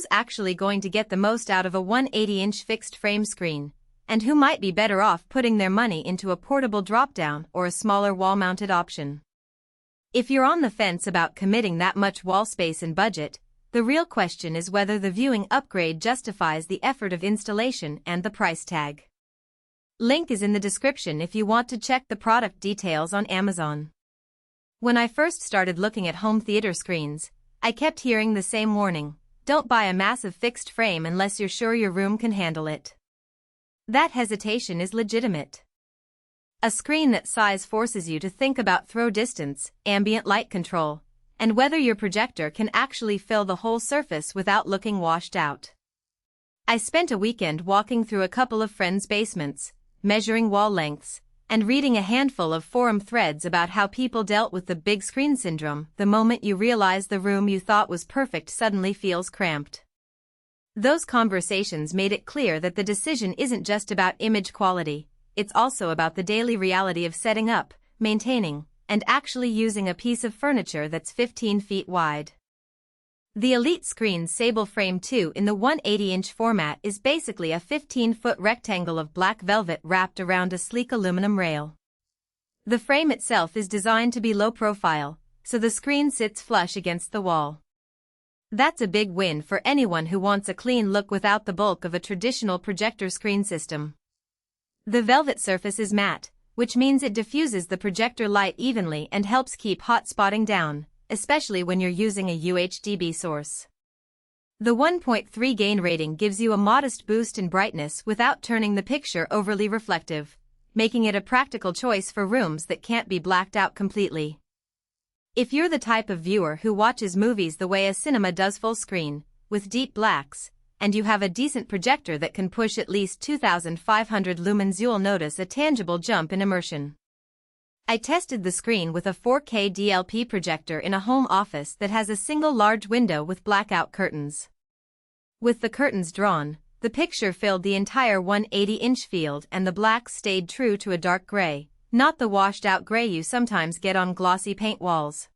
who's actually going to get the most out of a 180-inch fixed-frame screen, and who might be better off putting their money into a portable drop-down or a smaller wall-mounted option. If you're on the fence about committing that much wall space and budget, the real question is whether the viewing upgrade justifies the effort of installation and the price tag. Link is in the description if you want to check the product details on Amazon. When I first started looking at home theater screens, I kept hearing the same warning: don't buy a massive fixed frame unless you're sure your room can handle it. That hesitation is legitimate. A screen that size forces you to think about throw distance, ambient light control, and whether your projector can actually fill the whole surface without looking washed out. I spent a weekend walking through a couple of friends' basements, measuring wall lengths, and reading a handful of forum threads about how people dealt with the big screen syndrome the moment you realize the room you thought was perfect suddenly feels cramped. Those conversations made it clear that the decision isn't just about image quality, it's also about the daily reality of setting up, maintaining, and actually using a piece of furniture that's 15 feet wide. The Elite Screen's Sable Frame 2 in the 180-inch format is basically a 15-foot rectangle of black velvet wrapped around a sleek aluminum rail. The frame itself is designed to be low profile, so the screen sits flush against the wall. That's a big win for anyone who wants a clean look without the bulk of a traditional projector screen system. The velvet surface is matte, which means it diffuses the projector light evenly and helps keep hot spotting down, especially when you're using a UHD-B source. The 1.3 gain rating gives you a modest boost in brightness without turning the picture overly reflective, making it a practical choice for rooms that can't be blacked out completely. If you're the type of viewer who watches movies the way a cinema does full screen, with deep blacks, and you have a decent projector that can push at least 2,500 lumens, you'll notice a tangible jump in immersion. I tested the screen with a 4K DLP projector in a home office that has a single large window with blackout curtains. With the curtains drawn, the picture filled the entire 180-inch field and the blacks stayed true to a dark gray, not the washed-out gray you sometimes get on glossy paint walls.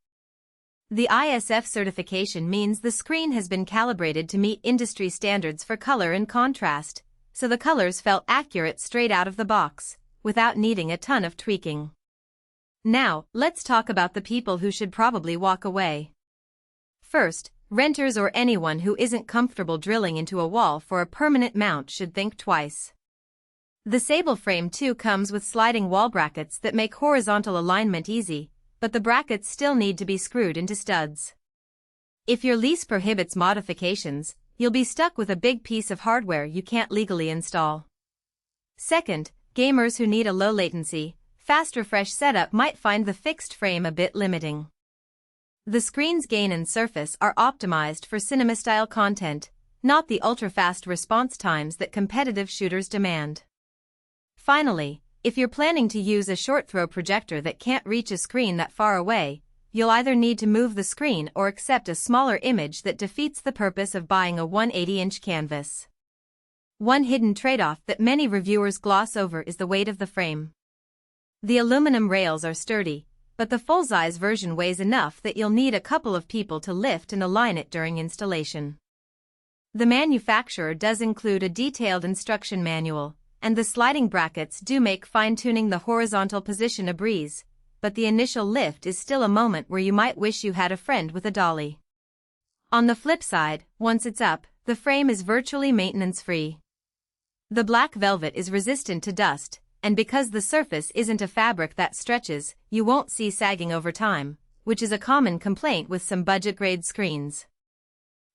The ISF certification means the screen has been calibrated to meet industry standards for color and contrast, so the colors felt accurate straight out of the box, without needing a ton of tweaking. Now, let's talk about the people who should probably walk away. First, renters or anyone who isn't comfortable drilling into a wall for a permanent mount should think twice. The Sable Frame 2 comes with sliding wall brackets that make horizontal alignment easy, but the brackets still need to be screwed into studs. If your lease prohibits modifications, you'll be stuck with a big piece of hardware you can't legally install. Second, gamers who need a low-latency, fast refresh setup might find the fixed frame a bit limiting. The screen's gain and surface are optimized for cinema-style content, not the ultra-fast response times that competitive shooters demand. Finally, if you're planning to use a short-throw projector that can't reach a screen that far away, you'll either need to move the screen or accept a smaller image that defeats the purpose of buying a 180-inch canvas. One hidden trade-off that many reviewers gloss over is the weight of the frame. The aluminum rails are sturdy, but the full-size version weighs enough that you'll need a couple of people to lift and align it during installation. The manufacturer does include a detailed instruction manual, and the sliding brackets do make fine-tuning the horizontal position a breeze, but the initial lift is still a moment where you might wish you had a friend with a dolly. On the flip side, once it's up, the frame is virtually maintenance-free. The black velvet is resistant to dust, and because the surface isn't a fabric that stretches, you won't see sagging over time, which is a common complaint with some budget-grade screens.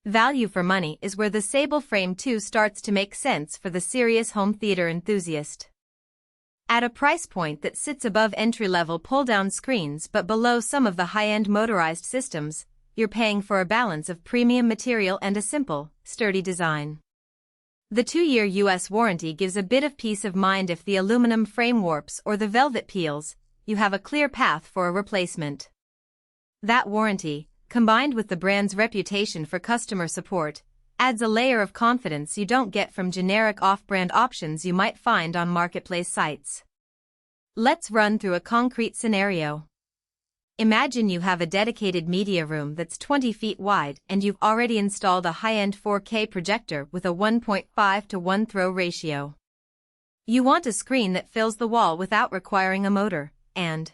Value for money is where the Sable Frame 2 starts to make sense for the serious home theater enthusiast. At a price point that sits above entry-level pull-down screens but below some of the high-end motorized systems, you're paying for a balance of premium material and a simple, sturdy design. The 2-year US warranty gives a bit of peace of mind if the aluminum frame warps or the velvet peels. You have a clear path for a replacement. That warranty, combined with the brand's reputation for customer support, adds a layer of confidence you don't get from generic off-brand options you might find on marketplace sites. Let's run through a concrete scenario. Imagine you have a dedicated media room that's 20 feet wide and you've already installed a high-end 4K projector with a 1.5 to 1 throw ratio. You want a screen that fills the wall without requiring a motor, and